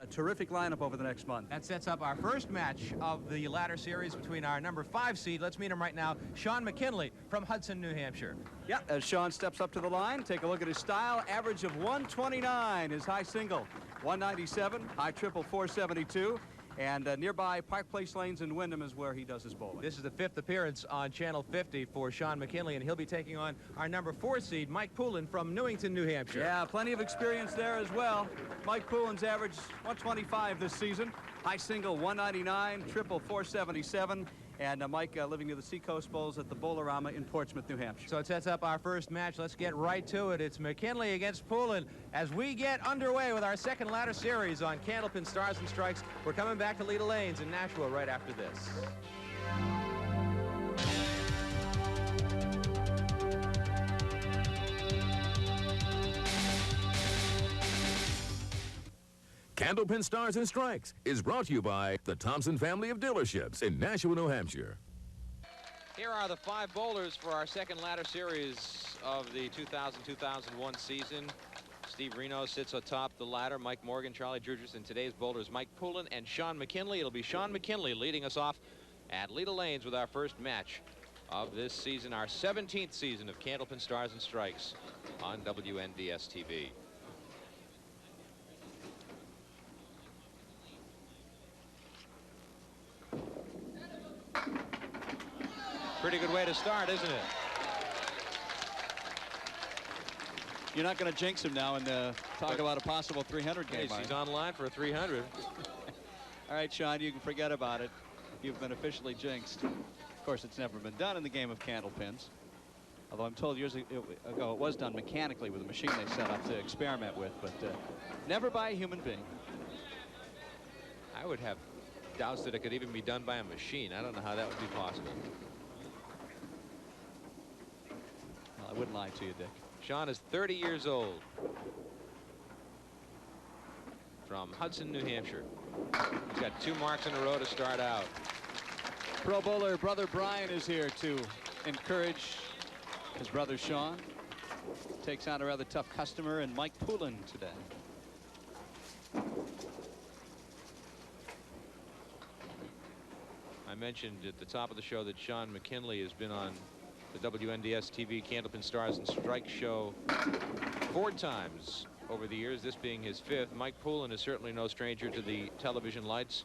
A terrific lineup over the next month. That sets up our first match of the ladder series between our number 5 seed. Let's meet him right now, Shawn McKinley from Hudson, New Hampshire. Yeah, as Shawn steps up to the line, take a look at his style. Average of 129, his high single 197, high triple 472. And nearby Park Place Lanes in Wyndham is where he does his bowling. This is the 5th appearance on Channel 50 for Shawn McKinley, and he'll be taking on our number 4 seed, Mike Poulin from Newington, New Hampshire. Yeah, plenty of experience there as well. Mike Poulin's average 125 this season. High single 199, triple 477. And Mike living near the Seacoast Bowls at the Bowlerama in Portsmouth, New Hampshire. So it sets up our first match. Let's get right to it. It's McKinley against Poulin as we get underway with our second ladder series on Candlepin Stars and Strikes. We're coming back to Leda Lanes in Nashua right after this. Candlepin Stars and Strikes is brought to you by the Thompson family of dealerships in Nashua, New Hampshire. Here are the 5 bowlers for our second ladder series of the 2000-2001 season. Steve Reno sits atop the ladder. Mike Morgan, Charlie Drudges, and today's bowlers Mike Poulin and Shawn McKinley. It'll be Shawn McKinley leading us off at Leda Lanes with our first match of this season, our 17th season of Candlepin Stars and Strikes on WNDS TV. Pretty good way to start, isn't it? You're not going to jinx him now and talk about a possible 300 game. He's on line for a 300. All right, Shawn, you can forget about it. You've been officially jinxed. Of course, it's never been done in the game of candlepins. Although I'm told years ago it was done mechanically with a machine they set up to experiment with, but never by a human being. I would have doubts that it could even be done by a machine. I don't know how that would be possible. Well, I wouldn't lie to you, Dick. Shawn is 30 years old. From Hudson, New Hampshire. He's got 2 marks in a row to start out. Pro bowler brother Brian is here to encourage his brother Shawn. Takes on a rather tough customer in Mike Poulin today. I mentioned at the top of the show that Shawn McKinley has been on the WNDS TV Candlepin Stars and Strikes show 4 times over the years, this being his 5th. Mike Poulin is certainly no stranger to the television lights.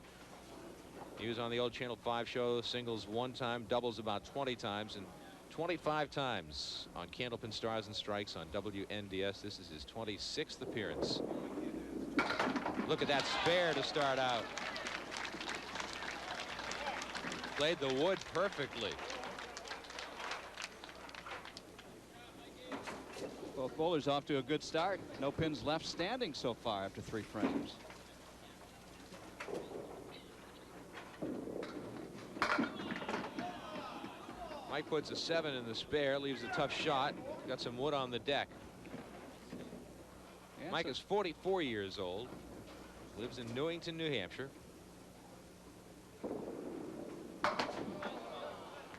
He was on the old Channel 5 show, singles 1 time, doubles about 20 times, and 25 times on Candlepin Stars and Strikes on WNDS. This is his 26th appearance. Look at that spare to start out. Played the wood perfectly. Both bowlers off to a good start. No pins left standing so far after 3 frames. Mike puts a 7 in the spare, leaves a tough shot. Got some wood on the deck. Yeah, Mike is 44 years old. Lives in Newington, New Hampshire.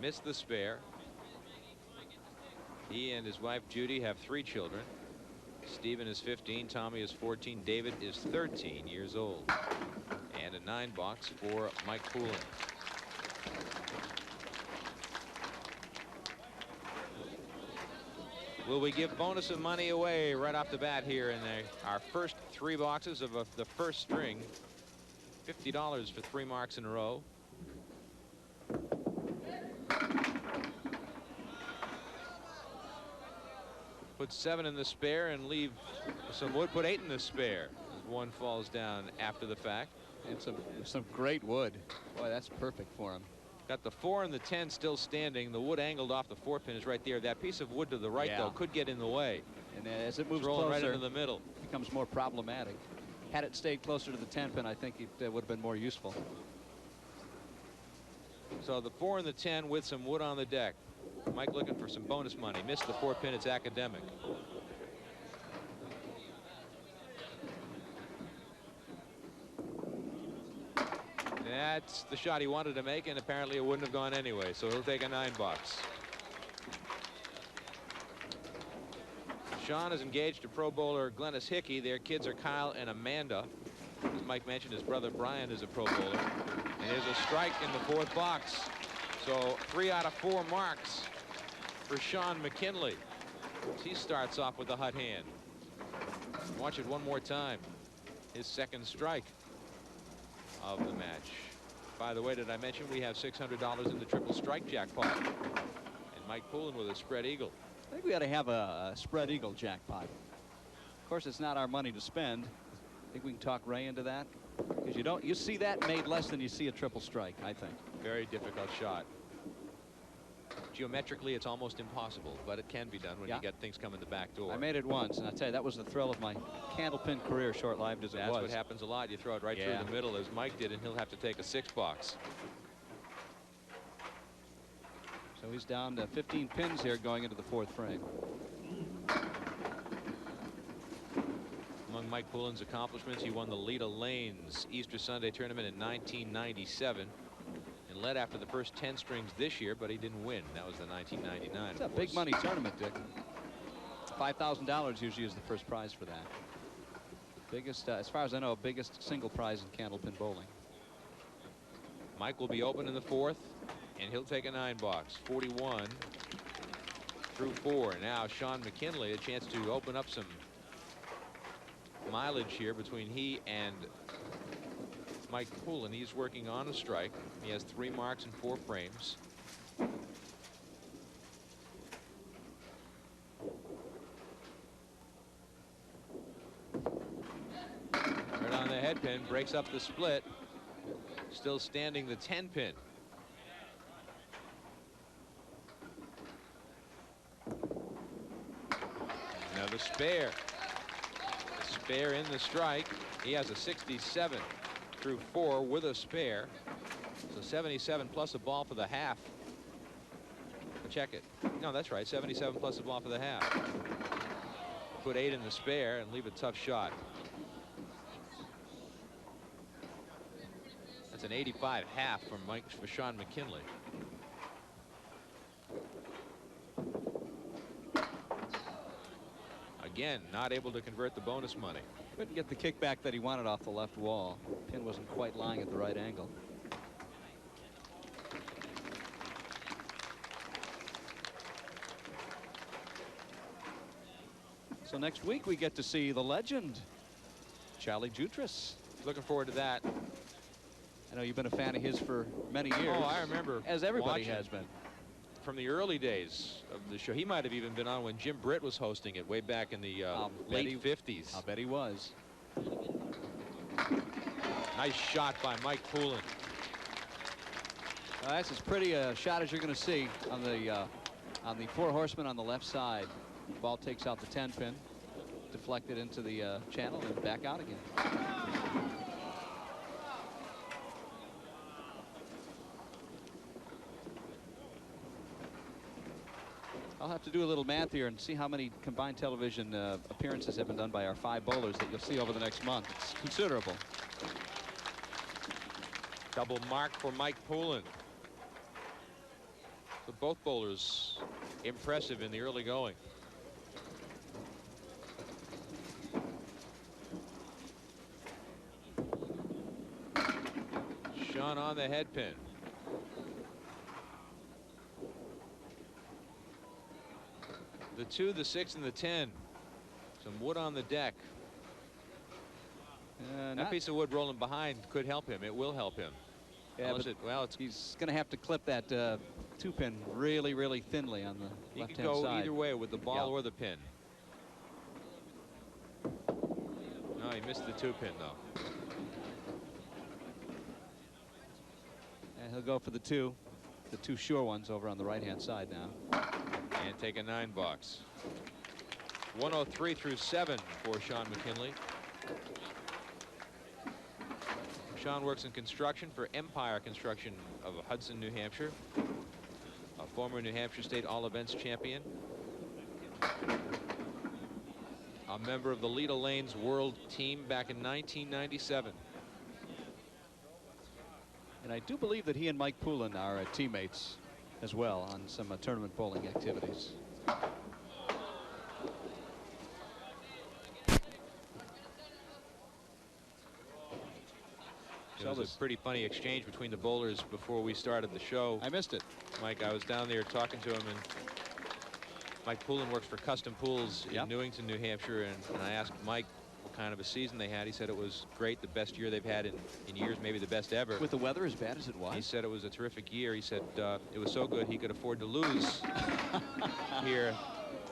Missed the spare. He and his wife Judy have 3 children. Stephen is 15, Tommy is 14, David is 13 years old. And a 9 box for Mike Poulin. Will we give bonus of money away right off the bat here in our first 3 boxes of the first string? $50 for 3 marks in a row. Put 7 in the spare and leave some wood. Put 8 in the spare as 1 falls down after the fact. And some great wood. Boy, that's perfect for him. Got the 4 and the 10 still standing. The wood angled off the 4 pin is right there. That piece of wood to the right, though, could get in the way. And as it moves rolling closer, right into the middle, it becomes more problematic. Had it stayed closer to the 10 pin, I think it would have been more useful. So the 4 and the 10 with some wood on the deck. Mike looking for some bonus money. Missed the 4 pin. It's academic. That's the shot he wanted to make, and apparently it wouldn't have gone anyway, so he'll take a 9 box. Shawn has engaged a pro bowler, Glennis Hickey. Their kids are Kyle and Amanda. As Mike mentioned, his brother Brian is a Pro Bowler. And there's a strike in the 4th box. So 3 out of 4 marks for Shawn McKinley. He starts off with a hot hand. Watch it one more time. His 2nd strike of the match. By the way, did I mention we have $600 in the triple strike jackpot? And Mike Poulin with a spread eagle. I think we ought to have a spread eagle jackpot. Of course, it's not our money to spend. I think we can talk Ray into that, because you see that made less than you see a triple strike, I think. Very difficult shot. Geometrically, it's almost impossible, but it can be done when you get things coming the back door. I made it once, and I tell you, that was the thrill of my Candlepin career, short-lived as it was. That's what happens a lot. You throw it right through the middle, as Mike did, and he'll have to take a 6 box. So he's down to 15 pins here going into the 4th frame. Among Mike Poulin's accomplishments, he won the Leda Lanes Easter Sunday tournament in 1997 and led after the first 10 strings this year, but he didn't win. That was the 1999. It's a big money tournament, Dick. $5,000 usually is the first prize for that. Biggest, as far as I know, biggest single prize in Candlepin bowling. Mike will be open in the 4th, and he'll take a 9 box. 41 through 4. Now Shawn McKinley, a chance to open up some mileage here between he and Mike Poulin. He's working on a strike. He has 3 marks in 4 frames. Right on the head pin, breaks up the split. Still standing the 10 pin. Another spare. Spare in the strike. He has a 67 through 4 with a spare. So 77 plus a ball for the half. Check it. No, that's right. 77 plus a ball for the half. Put 8 in the spare and leave a tough shot. That's an 85 half for Shawn McKinley. Again, not able to convert the bonus money. Couldn't get the kickback that he wanted off the left wall. Pin wasn't quite lying at the right angle. So next week we get to see the legend, Charlie Jutras. Looking forward to that. I know you've been a fan of his for many years. Oh, I remember. As everybody has been. From the early days of the show. He might have even been on when Jim Britt was hosting it way back in the late 50s. I'll bet he was. Nice shot by Mike Poulin. That's as pretty a shot as you're going to see on the 4 horsemen on the left side. Ball takes out the 10 pin, deflected into the channel and back out again. I'll have to do a little math here and see how many combined television appearances have been done by our 5 bowlers that you'll see over the next month. It's considerable. Double mark for Mike Poulin. So both bowlers impressive in the early going. Shawn on the head pin. The 2, the 6, and the 10. Some wood on the deck. That piece of wood rolling behind could help him. It will help him. Yeah, but he's going to have to clip that 2 pin really, really thinly on the left-hand side. He could go either way with the ball or the pin. No, he missed the 2 pin, though. And he'll go for the 2 sure ones over on the right-hand side now. And take a 9 box. 103 through 7 for Shawn McKinley. Shawn works in construction for Empire Construction of Hudson, New Hampshire. A former New Hampshire State All-Events champion. A member of the Leda Lanes World Team back in 1997. And I do believe that he and Mike Poulin are teammates as well on some tournament bowling activities. It was a pretty funny exchange between the bowlers before we started the show. I missed it. Mike, I was down there talking to him, and Mike Poulin works for Custom Pools in Newington, New Hampshire, and I asked Mike what kind of a season they had. He said it was great, the best year they've had in years, maybe the best ever. With the weather as bad as it was? He said it was a terrific year. He said it was so good he could afford to lose here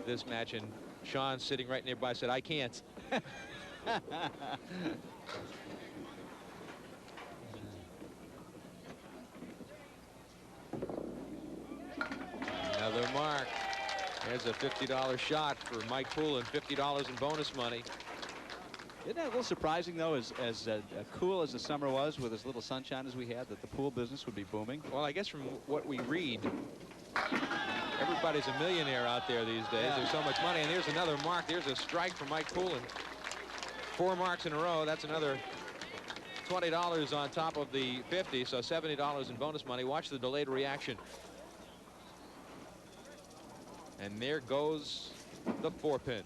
this match, and Shawn, sitting right nearby, said, I can't. Another mark. There's a $50 shot for Mike Poulin, $50 in bonus money. Isn't that a little surprising, though, as cool as the summer was with as little sunshine as we had, that the pool business would be booming? Well, I guess from what we read, everybody's a millionaire out there these days. Yeah. There's so much money. And there's another mark. There's a strike for Mike Poulin. 4 marks in a row. That's another $20 on top of the 50, so $70 in bonus money. Watch the delayed reaction. And there goes the 4-pin.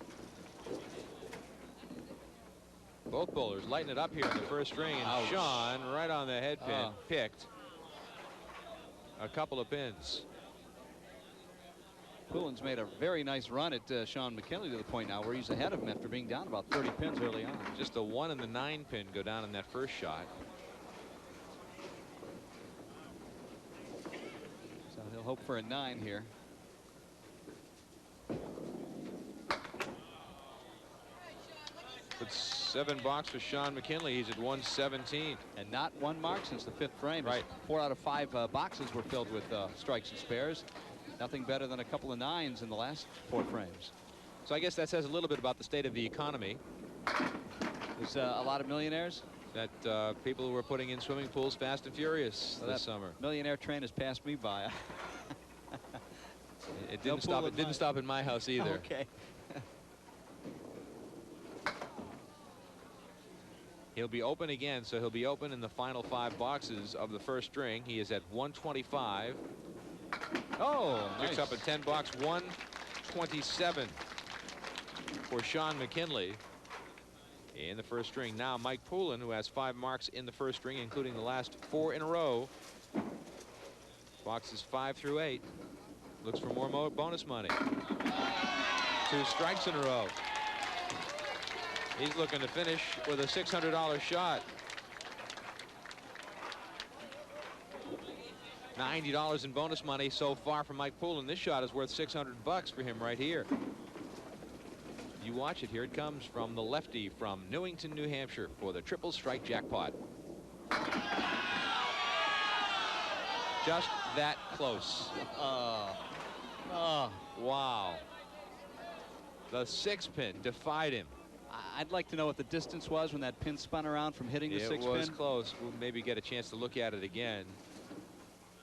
Both bowlers lighten it up here in the first string, and Shawn, right on the head pin, picked a couple of pins. Poulin's made a very nice run at Shawn McKinley to the point now where he's ahead of him after being down about 30 pins early on. Just the 1 and the 9 pin go down in that first shot. So he'll hope for a 9 here. With $7 for Shawn McKinley, he's at 117. And not 1 mark since the 5th frame. Right. 4 out of 5 boxes were filled with strikes and spares. Nothing better than a couple of 9s in the last 4 frames. So I guess that says a little bit about the state of the economy. There's a lot of millionaires. That people were putting in swimming pools fast and furious this summer. Millionaire train has passed me by. It didn't stop. It didn't stop in my house either. Okay. He'll be open again, so he'll be open in the final 5 boxes of the first string. He is at 125. Oh, picks nice. up a 10-box 127 for Shawn McKinley in the first string. Now Mike Poulin, who has 5 marks in the first string, including the last 4 in a row. Boxes 5 through 8. Looks for more bonus money. 2 strikes in a row. He's looking to finish with a $600 shot. $90 in bonus money so far from Mike Poulin. This shot is worth $600 for him right here. You watch it. Here it comes from the lefty from Newington, New Hampshire for the triple strike jackpot. Just that close. Wow. The 6-pin defied him. I'd like to know what the distance was when that pin spun around from hitting the 6-pin. It was close. We'll maybe get a chance to look at it again.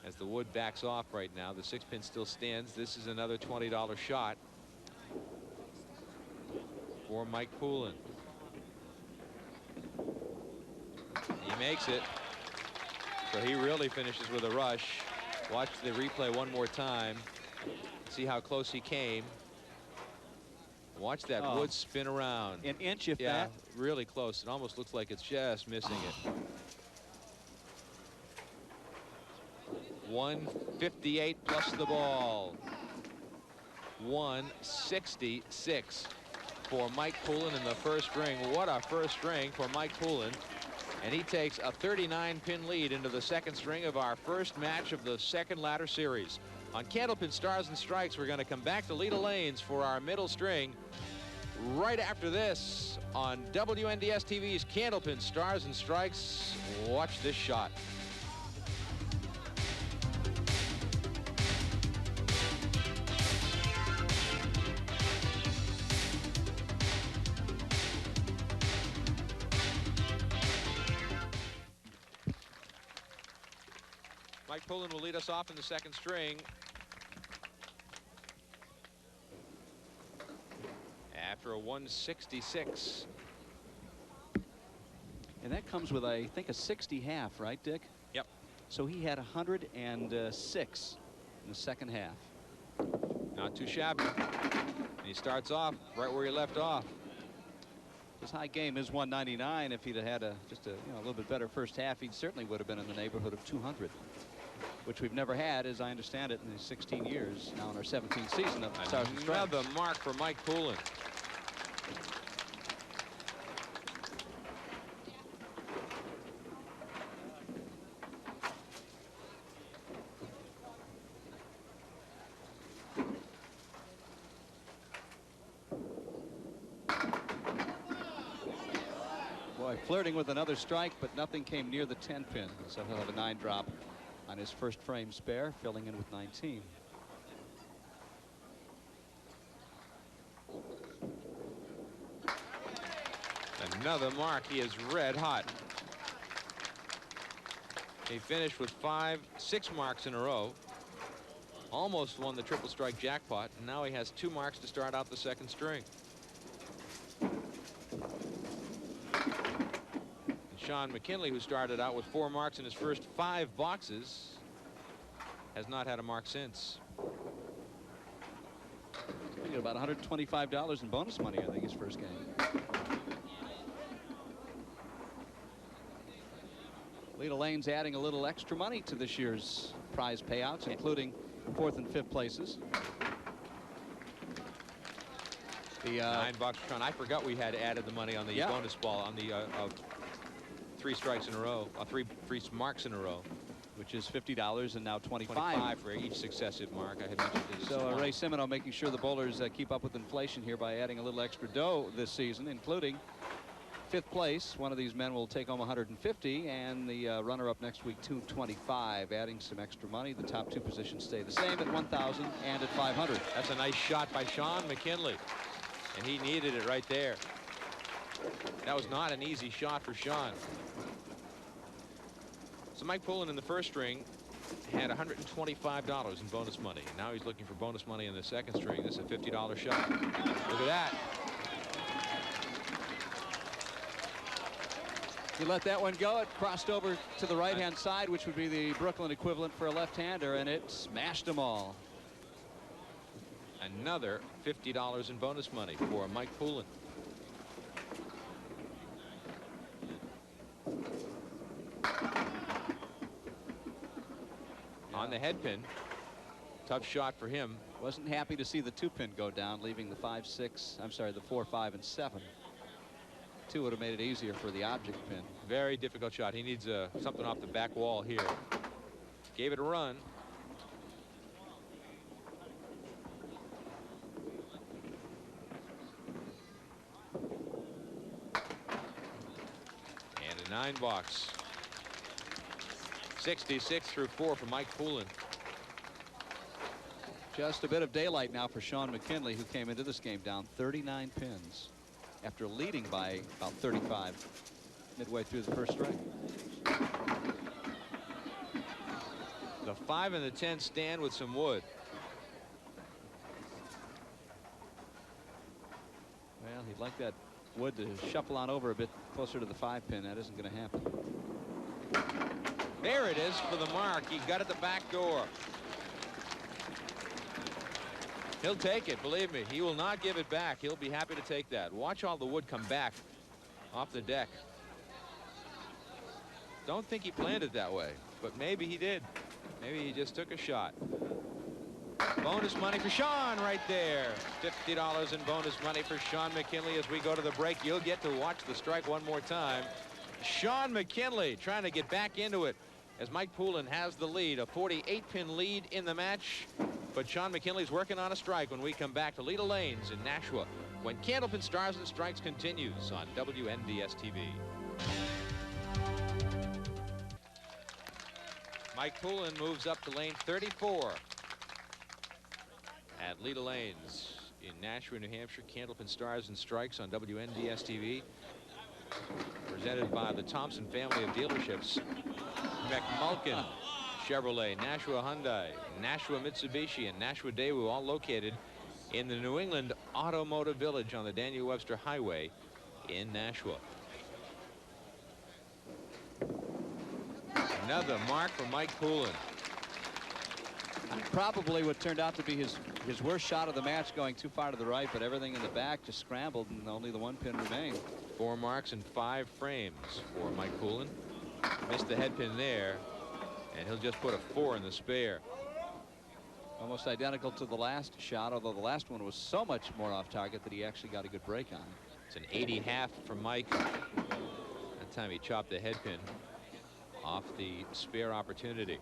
As the wood backs off right now, the 6-pin still stands. This is another $20 shot for Mike Poulin. He makes it. So he really finishes with a rush. Watch the replay one more time. See how close he came. Watch that wood spin around. An inch, if yeah, that. Really close. It almost looks like it's just missing it. 158 plus the ball. 166 for Mike Poulin in the first string. What a first string for Mike Poulin. And he takes a 39-pin lead into the second string of our first match of the second ladder series. On Candlepin Stars and Strikes, we're going to come back to Leda Lanes for our middle string right after this on WNDS TV's Candlepin Stars and Strikes. Watch this shot. Mike Poulin will lead us off in the second string. After a 166. And that comes with, I think, a 60 half, right, Dick? Yep. So he had 106 in the second half. Not too shabby. And he starts off right where he left off. His high game is 199. If he'd have had just a little bit better first half, he certainly would have been in the neighborhood of 200, which we've never had, as I understand it, in the 16 years now in our 17th season of Stars and Stripes. Another mark for Mike Poulin. Flirting with another strike, but nothing came near the 10 pin, so he'll have a 9 drop on his first frame spare, filling in with 19. Another mark. He is red hot. He finished with 6 marks in a row. Almost won the triple strike jackpot, and now he has 2 marks to start out the second string. Shawn McKinley, who started out with 4 marks in his first 5 boxes, has not had a mark since. He got about $125 in bonus money, I think, his first game. Lita Lane's adding a little extra money to this year's prize payouts, including 4th and 5th places. The $9, Shawn. I forgot we had added the money on the bonus ball on the 3 strikes in a row, 3 marks in a row, which is $50 and now 25. 25 for each successive mark. I had mentioned this. So Ray Semino making sure the bowlers keep up with inflation here by adding a little extra dough this season, including 5th place. One of these men will take home 150, and the runner-up next week 225. Adding some extra money. The top 2 positions stay the same at 1,000 and at 500. That's a nice shot by Shawn McKinley, and he needed it right there. That was not an easy shot for Shawn. So Mike Poulin in the first string had $125 in bonus money. Now he's looking for bonus money in the second string. This is a $50 shot. Look at that. He let that one go. It crossed over to the right-hand side, which would be the Brooklyn equivalent for a left-hander, and it smashed them all. Another $50 in bonus money for Mike Poulin. On the head pin. Tough shot for him. Wasn't happy to see the 2-pin go down, leaving the 4, 5, and 7. 2 would have made it easier for the object pin. Very difficult shot. He needs something off the back wall here. Gave it a run. And a 9 box. 66 through 4 for Mike Poulin. Just a bit of daylight now for Shawn McKinley, who came into this game down 39 pins after leading by about 35 midway through the first string. The 5 and the 10 stand with some wood. Well, he'd like that wood to shuffle on over a bit closer to the 5-pin. That isn't going to happen. There it is for the mark. He got it the back door. He'll take it, believe me. He will not give it back. He'll be happy to take that. Watch all the wood come back off the deck. Don't think he planned it that way, but maybe he did. Maybe he just took a shot. Bonus money for Shawn right there. $50 in bonus money for Shawn McKinley. As we go to the break, you'll get to watch the strike one more time. Shawn McKinley trying to get back into it as Mike Poulin has the lead, a 48-pin lead in the match. But Shawn McKinley's working on a strike when we come back to Lita Lanes in Nashua when Candlepin Stars and Strikes continues on WNDS TV. Mike Poulin moves up to lane 34 at Lita Lanes in Nashua, New Hampshire. Candlepin Stars and Strikes on WNDS TV. Presented by the Thompson family of dealerships. McMulkin Chevrolet, Nashua Hyundai, Nashua Mitsubishi, and Nashua Daewoo, all located in the New England Automotive Village on the Daniel Webster Highway in Nashua. Another mark for Mike Poulin. Probably what turned out to be his worst shot of the match, going too far to the right, but everything in the back just scrambled and only the 1 pin remained. 4 marks and 5 frames for Mike Poulin. Missed the head pin there, and he'll just put a 4 in the spare. Almost identical to the last shot, although the last one was so much more off target that he actually got a good break on it. It's an 80-half from Mike. That time he chopped the head pin off the spare opportunity.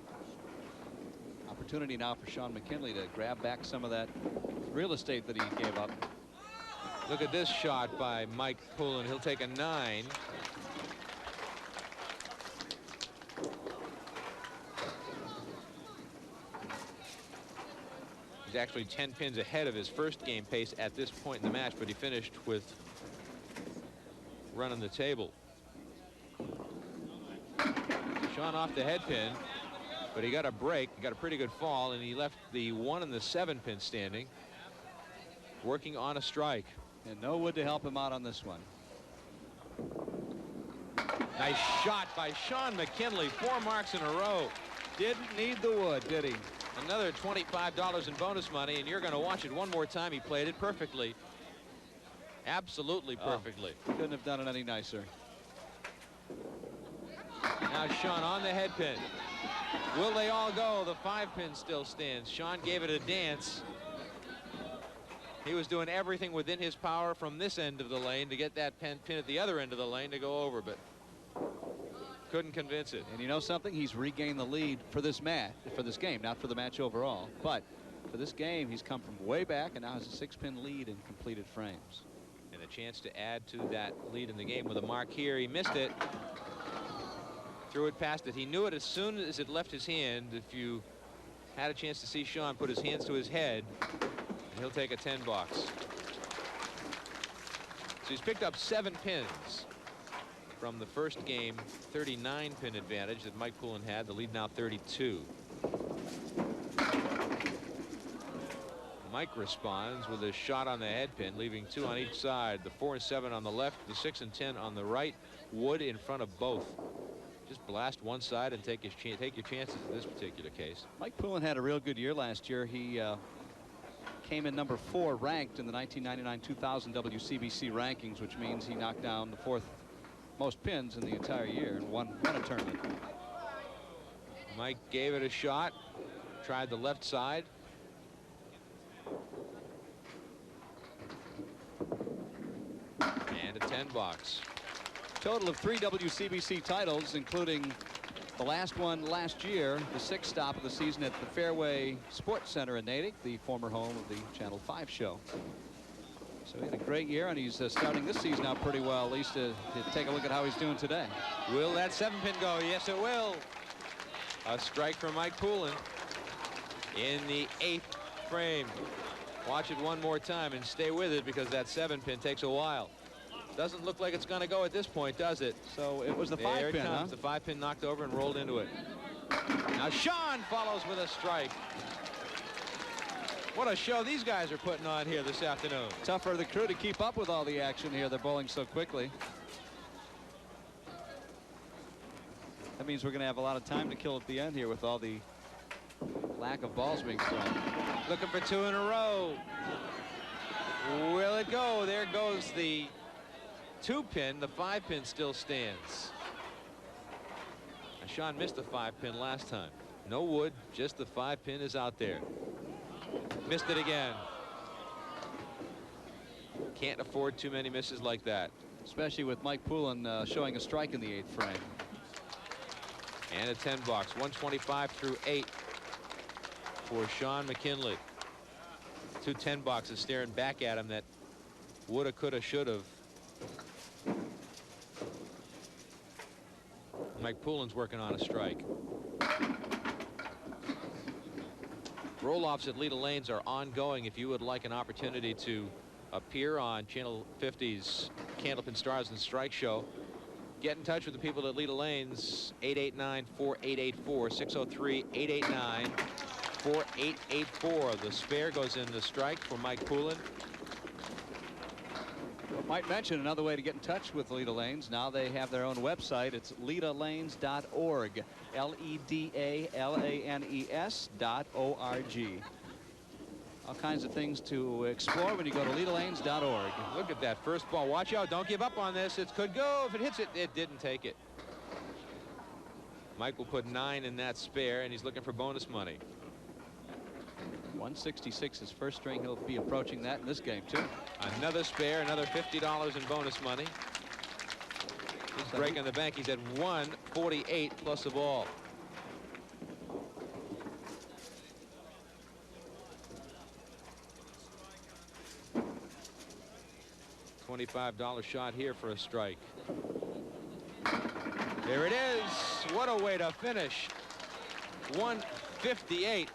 Opportunity now for Shawn McKinley to grab back some of that real estate that he gave up. Look at this shot by Mike Poulin. He'll take a 9. He's actually 10 pins ahead of his first game pace at this point in the match, but he finished with running the table. Shawn off the head pin, but he got a break. He got a pretty good fall, and he left the 1 and the 7 pin standing, working on a strike. And no wood to help him out on this one. Nice shot by Shawn McKinley. 4 marks in a row. Didn't need the wood, did he? Another $25 in bonus money, and you're going to watch it one more time. He played it perfectly. Absolutely perfectly. Couldn't have done it any nicer. Now Shawn on the head pin. Will they all go? The 5 pin still stands. Shawn gave it a dance. He was doing everything within his power from this end of the lane to get that pin at the other end of the lane to go over, but couldn't convince it. And you know something? He's regained the lead for this match, for this game, not for the match overall. But for this game, he's come from way back and now has a 6-pin lead in completed frames. And a chance to add to that lead in the game with a mark here. He missed it. Threw it past it. He knew it as soon as it left his hand. If you had a chance to see Shawn put his hands to his head, he'll take a 10 box. So he's picked up 7 pins from the first game 39 pin advantage that Mike Poulin had. The lead now 32. Mike responds with a shot on the head pin, leaving 2 on each side. The 4 and 7 on the left, the 6 and 10 on the right. Wood in front of both. Just blast one side and take your chances in this particular case. Mike Poulin had a real good year last year. He came in number 4 ranked in the 1999-2000 WCBC rankings, which means he knocked down the 4th most pins in the entire year and won a tournament. Mike gave it a shot, tried the left side. And a 10 box. Total of 3 WCBC titles, including the last one last year, the 6th stop of the season at the Fairway Sports Center in Natick, the former home of the Channel 5 show. So he had a great year, and he's starting this season out pretty well, at least to take a look at how he's doing today. Will that 7-pin go? Yes, it will. A strike from Mike Poulin in the 8th frame. Watch it one more time and stay with it, because that 7-pin takes a while. Doesn't look like it's going to go at this point, does it? So it was the 5-pin, There it comes. huh? The 5-pin knocked over and rolled into it. Now Shawn follows with a strike. What a show these guys are putting on here this afternoon. Tough for the crew to keep up with all the action here. They're bowling so quickly. That means we're going to have a lot of time to kill at the end here with all the lack of balls being thrown. Looking for 2 in a row. Will it go? There goes the 2-pin. The 5-pin still stands. Now, Shawn missed the 5-pin last time. No wood, just the 5-pin is out there. Missed it again. Can't afford too many misses like that. Especially with Mike Poulin showing a strike in the 8th frame. And a 10 box. 125 through 8 for Shawn McKinley. 2 10 boxes staring back at him that woulda, coulda, shoulda. Mike Poulin's working on a strike. Roll-offs at Leda Lanes are ongoing. If you would like an opportunity to appear on Channel 50's Candlepin Stars and Strike show, get in touch with the people at Leda Lanes. 889-4884, 603-889-4884. The spare goes in the strike for Mike Poulin. Might mention another way to get in touch with Leda Lanes. Now they have their own website. It's LedaLanes.org. LEDALANES.org. All kinds of things to explore when you go to LeadAlanes.org. Look at that first ball. Watch out. Don't give up on this. It could go. If it hits it, it didn't take it. Mike will put 9 in that spare, and he's looking for bonus money. 166 is first string. He'll be approaching that in this game, too. Another spare, another $50 in bonus money. He's breaking the bank. He's at 148 plus a ball. $25 shot here for a strike. There it is. What a way to finish. 158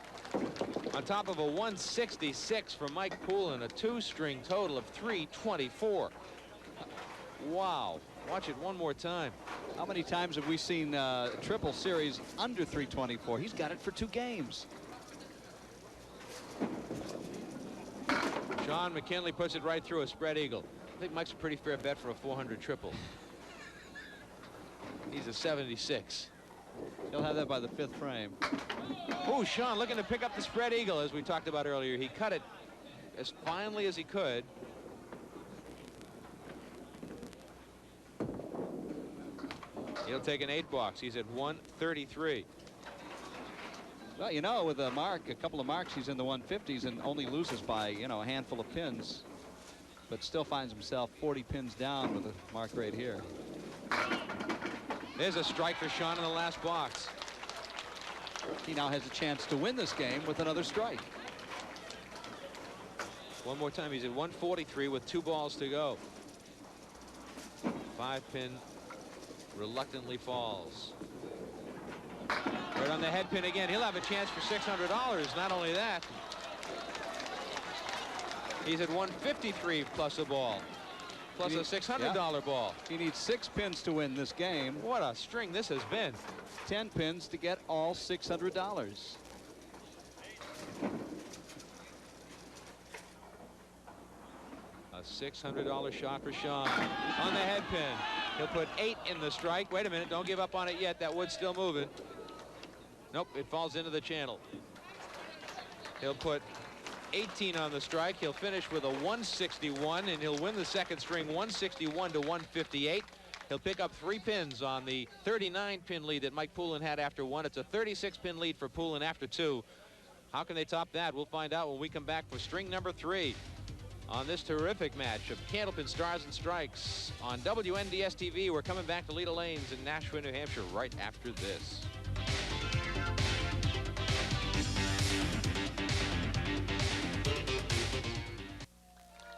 on top of a 166 for Mike Poulin, a 2-string total of 324. Wow. Watch it one more time. How many times have we seen triple series under 324? He's got it for 2 games. Shawn McKinley puts it right through a spread eagle. I think Mike's a pretty fair bet for a 400 triple. He's a 76. He'll have that by the 5th frame. Oh, Shawn looking to pick up the spread eagle, as we talked about earlier. He cut it as finely as he could. He'll take an 8-box. He's at 133. Well, you know, with a couple of marks, he's in the 150s and only loses by, you know, a handful of pins, but still finds himself 40 pins down with a mark right here. There's a strike for Shawn in the last box. He now has a chance to win this game with another strike. One more time. He's at 143 with 2 balls to go. 5-pin reluctantly falls. Right on the head pin again. He'll have a chance for $600. Not only that, he's at 153 plus a ball. Plus a $600 ball. He needs 6 pins to win this game. What a string this has been. 10 pins to get all $600. A $600 shot for Shawn on the head pin. He'll put 8 in the strike. Wait a minute, don't give up on it yet. That wood's still moving. Nope, it falls into the channel. He'll put 18 on the strike. He'll finish with a 161, and he'll win the second string 161 to 158. He'll pick up 3 pins on the 39-pin lead that Mike Poulin had after 1. It's a 36-pin lead for Poulin after 2. How can they top that? We'll find out when we come back for string number 3 on this terrific match of Candlepin Stars and Strikes on WNDS TV. We're coming back to Leda Lanes in Nashua, New Hampshire right after this.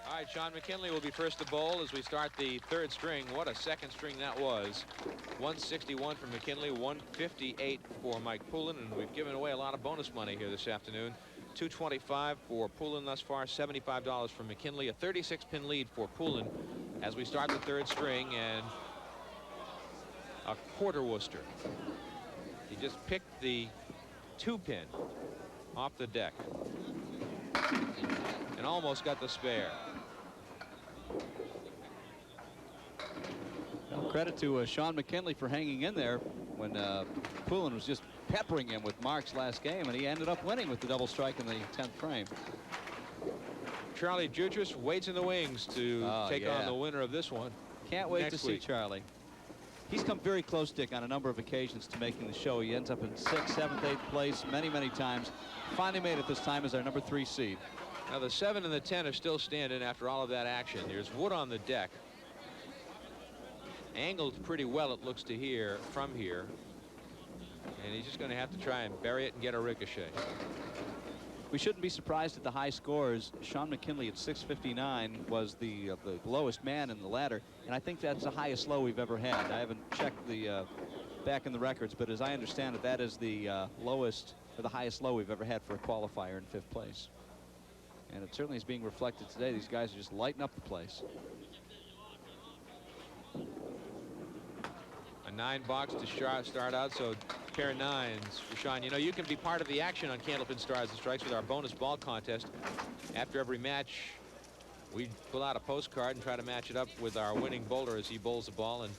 All right, Shawn McKinley will be first to bowl as we start the 3rd string. What a second string that was. 161 for McKinley, 158 for Mike Poulin, and we've given away a lot of bonus money here this afternoon. 225 for Poulin thus far, $75 for McKinley, a 36-pin lead for Poulin as we start the 3rd string, and a quarter Worcester. He just picked the 2-pin off the deck and almost got the spare. Well, credit to Shawn McKinley for hanging in there when Poulin was just peppering him with marks last game, and he ended up winning with the double strike in the 10th frame. Charlie Jutras waits in the wings to take on the winner of this one. Can't wait to see Charlie. He's come very close, Dick, on a number of occasions to making the show. He ends up in 6th, 7th, 8th place many times. Finally made it this time as our number 3 seed. Now the 7 and the 10 are still standing after all of that action. There's wood on the deck. Angled pretty well, it looks to here from here. And he's just going to have to try and bury it and get a ricochet. We shouldn't be surprised at the high scores. Shawn McKinley at 659 was the lowest man in the ladder, and I think that's the highest low we've ever had. I haven't checked the back in the records, but as I understand it, that is the lowest or the highest low we've ever had for a qualifier in 5th place. And it certainly is being reflected today. These guys are just lighting up the place. A 9-box to start out, so pair of 9s for Shawn. You know, you can be part of the action on Candlepin Stars and Strikes with our bonus ball contest. After every match, we pull out a postcard and try to match it up with our winning bowler as he bowls the ball. And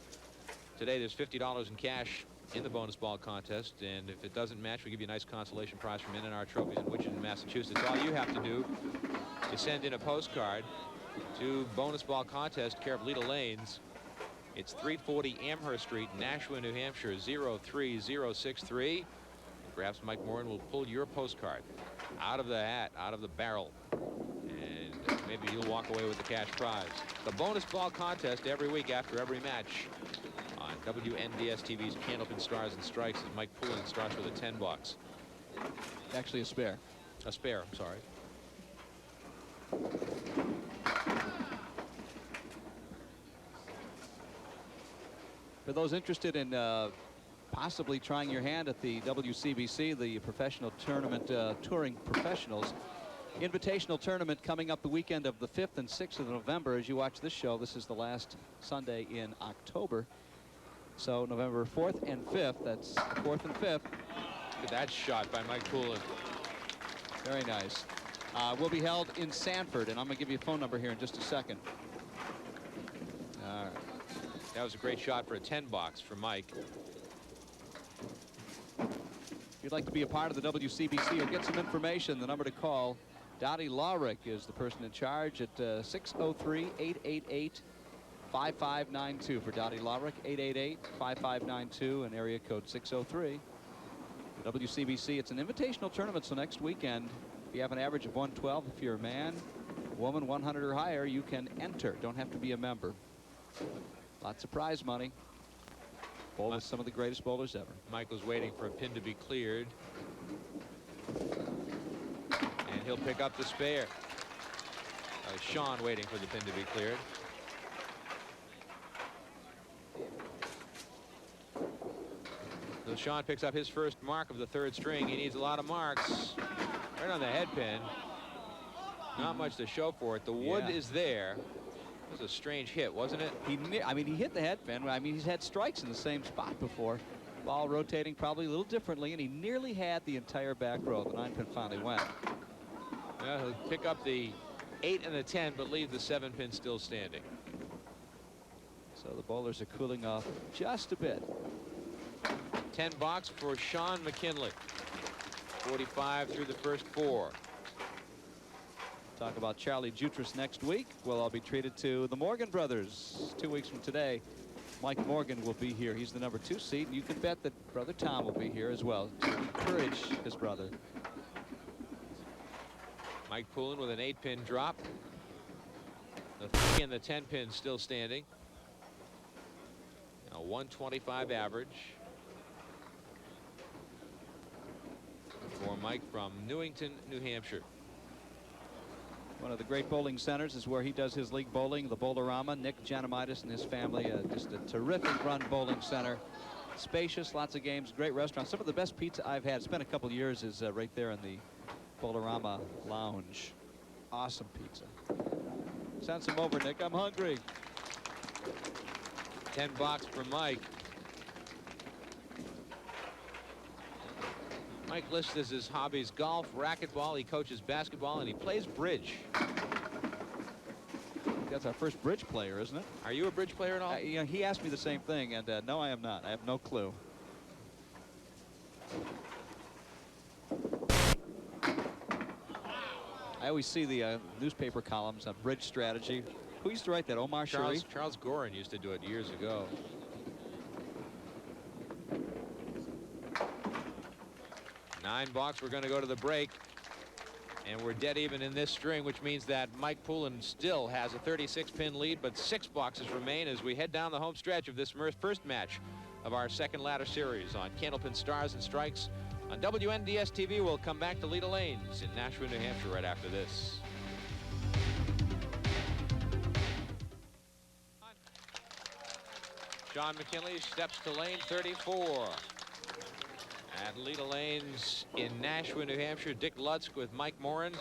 today there's $50 in cash in the bonus ball contest. And if it doesn't match, we give you a nice consolation prize from In-N-R Trophies in Wichita, Massachusetts. All you have to do is send in a postcard to bonus ball contest, care of Lita Lanes. It's 340 Amherst Street, Nashua, New Hampshire, 03063. Perhaps Mike Morin will pull your postcard out of the hat, out of the barrel, and maybe you'll walk away with the cash prize. The bonus ball contest every week after every match on WNDS TV's Candlepin Stars and Strikes, as Mike Poulin starts with a 10 bucks. Actually, a spare. A spare, I'm sorry. For those interested in possibly trying your hand at the WCBC, the professional tournament, touring professionals invitational tournament, coming up the weekend of the 5th and 6th of November. As you watch this show, this is the last Sunday in October. So November 4th and 5th, that's 4th and 5th. Look at that shot by Mike Poulin. Very nice. Will be held in Sanford, and I'm going to give you a phone number here in just a second. All right. That was a great shot for a 10 box for Mike. If you'd like to be a part of the WCBC or get some information, the number to call, Dottie Lawrick is the person in charge at 603-888-5592 for Dottie Lawrick, 888-5592, and area code 603. The WCBC, it's an invitational tournament, so next weekend, if you have an average of 112, if you're a man, woman, 100 or higher, you can enter. Don't have to be a member. Lots of prize money. Bowl with some of the greatest bowlers ever. Michael's waiting for a pin to be cleared. And he'll pick up the spare. Shawn waiting for the pin to be cleared. So Shawn picks up his first mark of the 3rd string. He needs a lot of marks. Right on the head pin. Not much to show for it. The wood is there. It was a strange hit, wasn't it? I mean, he hit the head pin. I mean, he's had strikes in the same spot before. Ball rotating probably a little differently, and he nearly had the entire back row. The 9-pin finally went. Well, he'll pick up the 8 and the 10, but leave the 7-pin still standing. So the bowlers are cooling off just a bit. 10 box for Shawn McKinley. 45 through the first 4. Talk about Charlie Jutras next week. We'll all be treated to the Morgan brothers. 2 weeks from today, Mike Morgan will be here. He's the number 2 seed. You can bet that brother Tom will be here as well to encourage his brother. Mike Poulin with an 8-pin drop. The 3 and the 10-pin still standing. A 125 average for Mike from Newington, New Hampshire. One of the great bowling centers is where he does his league bowling, the Bowlerama. Nick Janamitis and his family, just a terrific run bowling center. Spacious, lots of games, great restaurant. Some of the best pizza I've had, it's been a couple years, is right there in the Bowlerama Lounge. Awesome pizza. Send some over, Nick. I'm hungry. 10 box for Mike. Mike lists as his hobbies golf, racquetball. He coaches basketball, and he plays bridge. That's our first bridge player, isn't it? Are you a bridge player at all? You know, he asked me the same thing, and no, I am not. I have no clue. I always see the newspaper columns on bridge strategy. Who used to write that? Omar Sharif? Charles Gorin used to do it years ago. Nine box. We're going to go to the break. And we're dead even in this string, which means that Mike Poulin still has a 36-pin lead, but 6 boxes remain as we head down the home stretch of this first match of our second ladder series on Candlepin Stars and Strikes. On WNDS TV, we'll come back to Lita Lanes in Nashua, New Hampshire right after this. Shawn McKinley steps to lane 34. At Lita Lanes in Nashua, New Hampshire, Dick Lutsk with Mike Morin.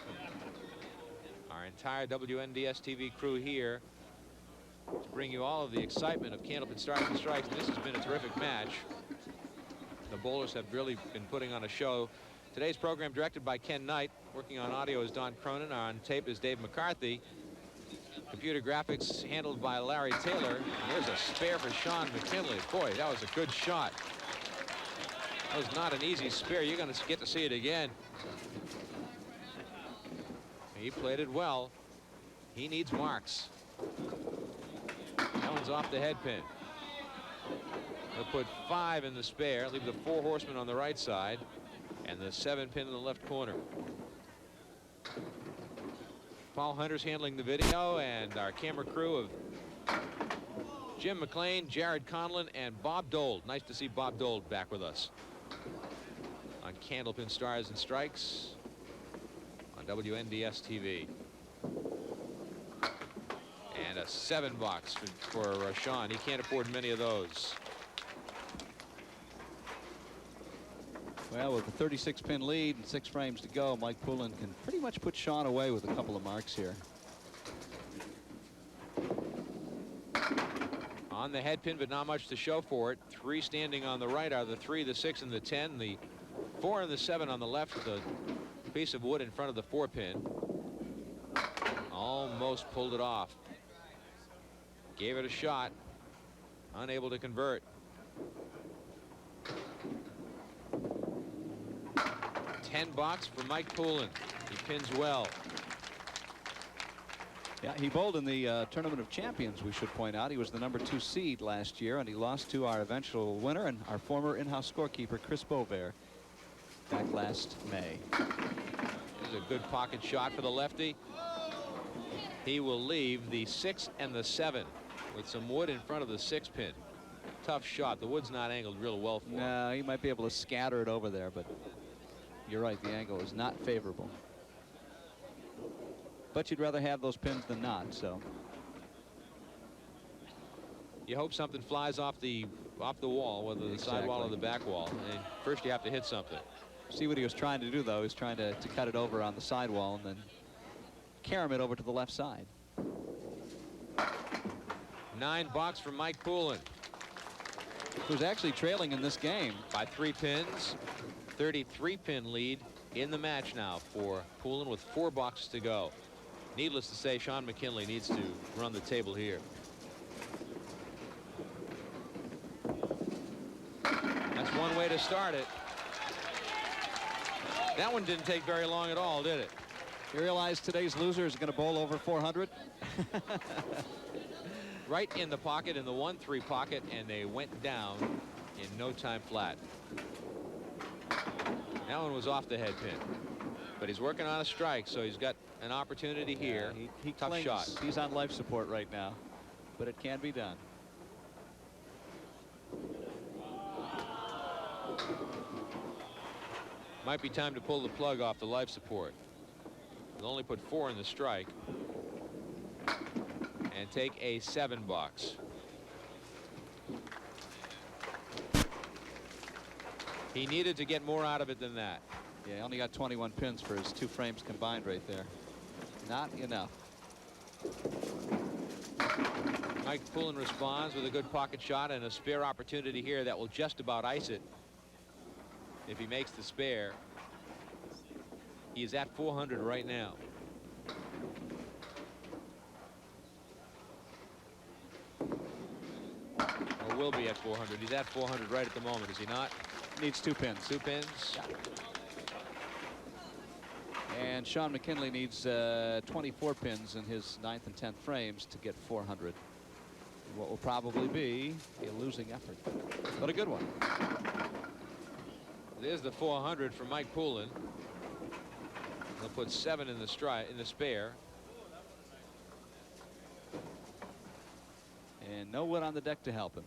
Our entire WNDS TV crew here to bring you all of the excitement of Candlepin Stars and Strikes. And this has been a terrific match. The bowlers have really been putting on a show. Today's program directed by Ken Knight. Working on audio is Don Cronin. On tape is Dave McCarthy. Computer graphics handled by Larry Taylor. And there's a spare for Shawn McKinley. Boy, that was a good shot. That was not an easy spare. You're going to get to see it again. He played it well. He needs marks. That one's off the head pin. They'll put 5 in the spare, leave the 4 horsemen on the right side, and the 7 pin in the left corner. Paul Hunter's handling the video, and our camera crew of Jim McLean, Jared Conlon, and Bob Dole. Nice to see Bob Dole back with us on Candlepin Stars and Strikes on WNDS TV. And a 7 box for Shawn. He can't afford many of those. Well, with a 36 pin lead and 6 frames to go, Mike Poulin can pretty much put Shawn away with a couple of marks here. On the head pin, but not much to show for it. 3 standing on the right are the 3, the 6, and the 10. The 4 and the 7 on the left with a piece of wood in front of the 4 pin. Almost pulled it off. Gave it a shot. Unable to convert. 10 box for Mike Poulin. He pins well. Yeah, he bowled in the Tournament of Champions, we should point out. He was the #2 seed last year, and he lost to our eventual winner and our former in-house scorekeeper, Chris Bovair, back last May. There's a good pocket shot for the lefty. He will leave the 6 and the 7 with some wood in front of the 6 pin. Tough shot. The wood's not angled real well for him. No, he might be able to scatter it over there, but you're right, the angle is not favorable. But you'd rather have those pins than not, so. You hope something flies off the wall, whether the side wall or the back wall. And first you have to hit something. See what he was trying to do, though. He was trying to cut it over on the sidewall and then carom it over to the left side. 9 box from Mike Poulin. Who's actually trailing in this game by 3 pins. 33 pin lead in the match now for Poulin with 4 boxes to go. Needless to say, Shawn McKinley needs to run the table here. That's one way to start it. That one didn't take very long at all, did it? You realize today's loser is going to bowl over 400? Right in the pocket, in the 1-3 pocket, and they went down in no time flat. That one was off the head pin. But he's working on a strike, so he's got an opportunity here. He Tough clings. shot. He's on life support right now, but it can be done. Might be time to pull the plug off the life support. He'll only put 4 in the strike and take a 7 box. He needed to get more out of it than that. Yeah, he only got 21 pins for his 2 frames combined right there. Not enough. Mike Poulin responds with a good pocket shot and a spare opportunity here that will just about ice it. If he makes the spare, he is at 400 right now. Or will be at 400. He's at 400 right at the moment, is he not? Needs 2 pins. 2 pins. And Shawn McKinley needs 24 pins in his 9th and 10th frames to get 400. What will probably be a losing effort, but a good one. There's the 400 for Mike Poulin. He'll put 7 in the spare. And no wood on the deck to help him.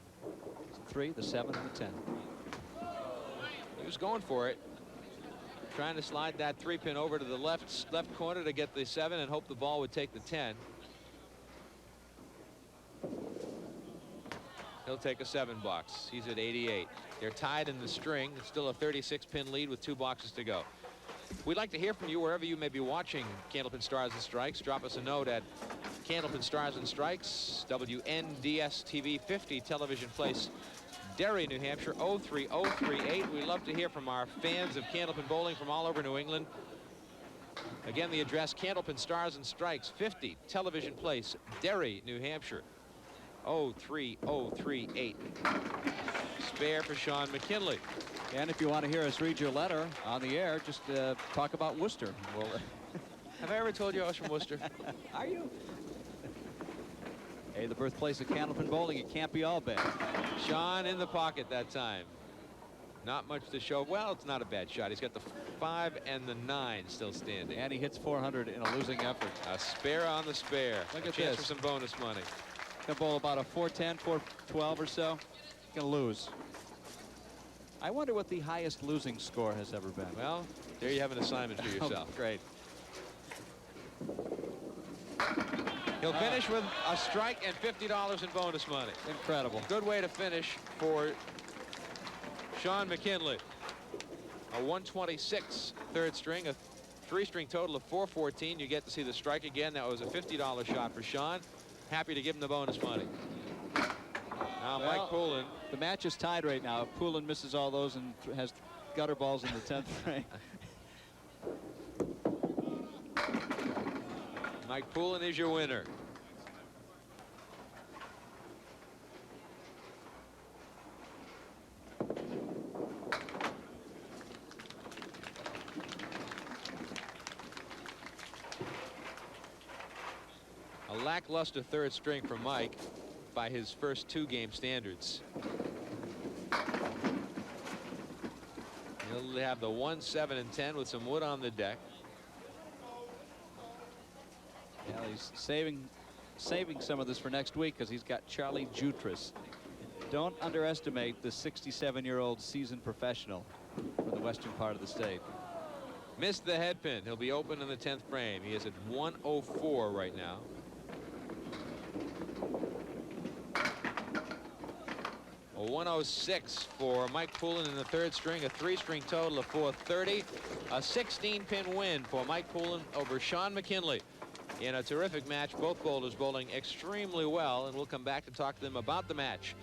It's the 3, the 7, and the 10. He was going for it. Trying to slide that 3 pin over to the left corner to get the 7 and hope the ball would take the 10. He'll take a 7 box. He's at 88. They're tied in the string. It's still a 36 pin lead with 2 boxes to go. We'd like to hear from you wherever you may be watching Candlepin Stars and Strikes. Drop us a note at Candlepin Stars and Strikes, WNDS TV 50, Television Place, Derry, New Hampshire, 03038. We love to hear from our fans of Candlepin bowling from all over New England. Again, the address, Candlepin Stars and Strikes, 50, Television Place, Derry, New Hampshire, 03038. spare for Shawn McKinley. And if you want to hear us read your letter on the air, just talk about Worcester. Well, have I ever told you I was from Worcester? Are you? Hey, the birthplace of Candlepin bowling. It can't be all bad. Shawn in the pocket that time. Not much to show. Well, it's not a bad shot. He's got the 5 and the 9 still standing. And he hits 400 in a losing effort. A spare on the spare. Look a at chance this. for some bonus money. Gonna bowl about a 410, 412 or so. Gonna lose. I wonder what the highest losing score has ever been. Well, there you have an assignment for yourself. Oh, great. He'll finish with a strike and $50 in bonus money. Incredible. Good way to finish for Shawn McKinley. A 126 third string, a 3-string total of 414. You get to see the strike again. That was a $50 shot for Shawn. Happy to give him the bonus money. Now Well, Mike Poulin. The match is tied right now. If Poulin misses all those and has gutter balls in the 10th frame. Mike Poulin is your winner. A lackluster third string for Mike by his first 2-game standards. He'll have the 1, 7, and 10 with some wood on the deck. Yeah, he's saving some of this for next week because he's got Charlie Jutras. Don't underestimate the 67-year-old seasoned professional from the western part of the state. Missed the head pin. He'll be open in the 10th frame. He is at 104 right now. A 106 for Mike Poulin in the third string, a 3-string total of 430. A 16-pin win for Mike Poulin over Shawn McKinley in a terrific match. Both bowlers bowling extremely well, and we'll come back to talk to them about the match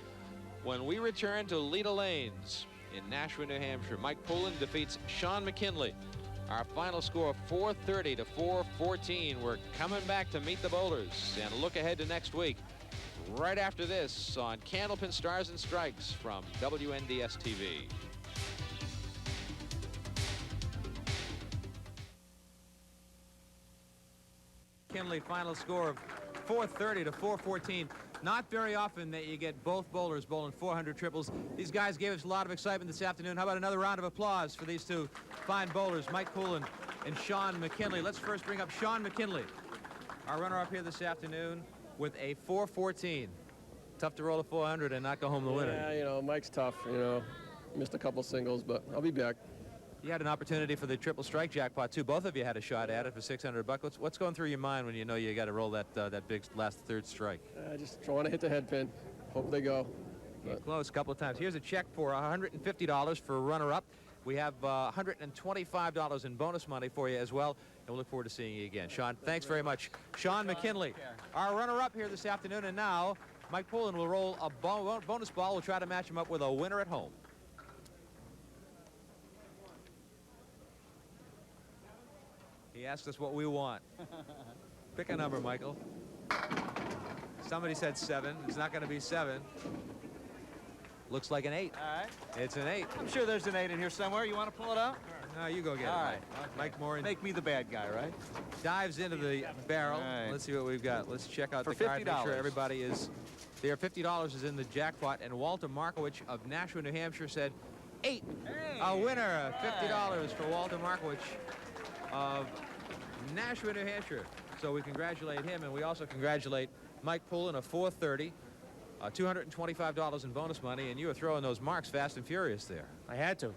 when we return to Leda Lanes in Nashua, New Hampshire. Mike Poulin defeats Shawn McKinley. Our final score of 430 to 414. We're coming back to meet the bowlers and look ahead to next week right after this on Candlepin Stars and Strikes from WNDS TV. McKinley final score of 430 to 414. Not very often that you get both bowlers bowling 400 triples. These guys gave us a lot of excitement this afternoon. How about another round of applause for these two fine bowlers, Mike Poulin and Shawn McKinley. Let's first bring up Shawn McKinley, our runner-up here this afternoon with a 414. Tough to roll a 400 and not go home the winner. Yeah, you know, Mike's tough, you know. Missed a couple singles, but I'll be back. You had an opportunity for the triple strike jackpot, too. Both of you had a shot at it for $600. What's going through your mind when you know you got to roll that big last third strike? I just want to hit the head pin. Hope they go. Came close a couple of times. Here's a check for $150 for a runner-up. We have $125 in bonus money for you as well, and we'll look forward to seeing you again. Shawn, thanks very much. Shawn McKinley, our runner-up here this afternoon, and now Mike Poulin will roll a bonus ball. We'll try to match him up with a winner at home. He asked us what we want. Pick a number, Michael. Somebody said 7. It's not going to be 7. Looks like an 8. All right. It's an 8. I'm sure there's an 8 in here somewhere. You want to pull it out? No, you go get it. All right. Mike Morin Make me the bad guy, right? dives into the barrel. All right. Let's see what we've got. Let's check out For the card. Make sure $50. everybody is there. $50 is in the jackpot. And Walter Markowitz of Nashua, New Hampshire said 8. Hey. A winner. $50 for Walter Markowitz of Nashua, New Hampshire. So we congratulate him, and we also congratulate Mike Poulin of 430. $225 in bonus money, and you were throwing those marks fast and furious there. I had to.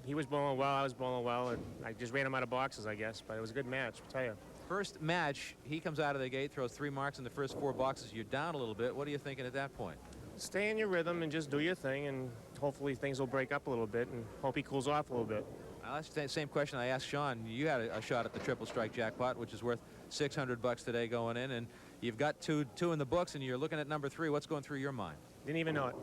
He was bowling well, I was bowling well, and I just ran him out of boxes, I guess. But it was a good match, I'll tell you. First match, he comes out of the gate, throws 3 marks in the first 4 boxes. You're down a little bit. What are you thinking at that point? Stay in your rhythm and just do your thing, and hopefully things will break up a little bit, and hope he cools off a little bit. That's the same question I asked Shawn. You had a shot at the triple strike jackpot, which is worth $600 today going in, and you've got two in the books, and you're looking at number 3. What's going through your mind? Didn't even know it.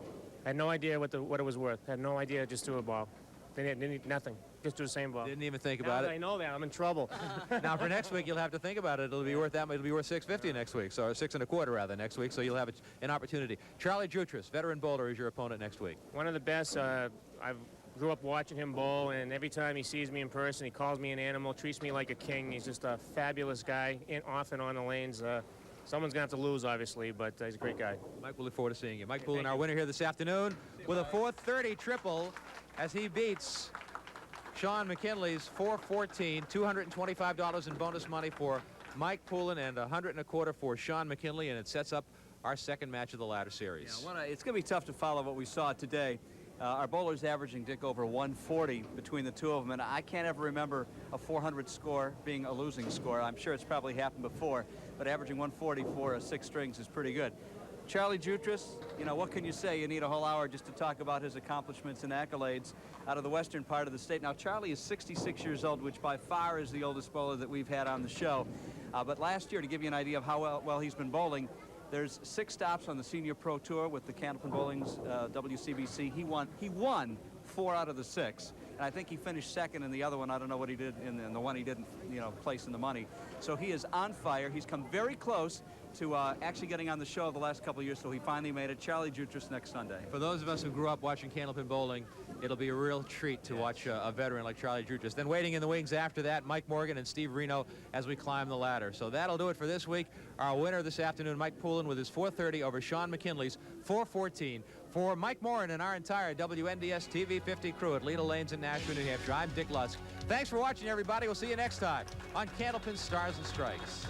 I had no idea what it was worth. Had no idea, just threw a ball. They didn't nothing. Just do the same ball. Didn't even think Now about that it. I know that, I'm in trouble. Now for next week, you'll have to think about it. It'll be worth that. It'll be worth $6.50 next week, so 6 1/4 rather next week. So you'll have an opportunity. Charlie Jutras, veteran bowler, is your opponent next week. One of the best. I grew up watching him bowl, and every time he sees me in person, he calls me an animal, treats me like a king. He's just a fabulous guy, off and on the lanes. Someone's going to have to lose, obviously, but he's a great guy. Mike, we'll look forward to seeing you. Mike Poulin, our winner here this afternoon, with a 430 triple as he beats Shawn McKinley's 414, $225 in bonus money for Mike Poulin and 100 1/4 for Shawn McKinley, and it sets up our second match of the ladder series. Yeah, it's going to be tough to follow what we saw today. Our bowlers averaging, Dick, over 140 between the two of them, and I can't ever remember a 400 score being a losing score. I'm sure it's probably happened before, but averaging 140 for 6 strings is pretty good. Charlie Jutras, you know, what can you say? You need a whole hour just to talk about his accomplishments and accolades out of the western part of the state. Now, Charlie is 66 years old, which by far is the oldest bowler that we've had on the show. But last year, to give you an idea of how well he's been bowling, there's 6 stops on the Senior Pro Tour with the Candlepin Bowling's WCBC. He won 4 out of the 6. And I think he finished second in the other one. I don't know what he did in the one he didn't, you know, place in the money. So he is on fire. He's come very close to actually getting on the show the last couple of years, so he finally made it. Charlie Jutras next Sunday. For those of us who grew up watching Candlepin bowling, it'll be a real treat to watch a veteran like Charlie Jutras. Then waiting in the wings after that, Mike Morgan and Steve Reno as we climb the ladder. So that'll do it for this week. Our winner this afternoon, Mike Poulin, with his 430 over Shawn McKinley's 414. For Mike Morin and our entire WNDS TV 50 crew at Leda Lanes in Nashville, New Hampshire, I'm Dick Lutsk. Thanks for watching, everybody. We'll see you next time on Candlepin Stars and Strikes.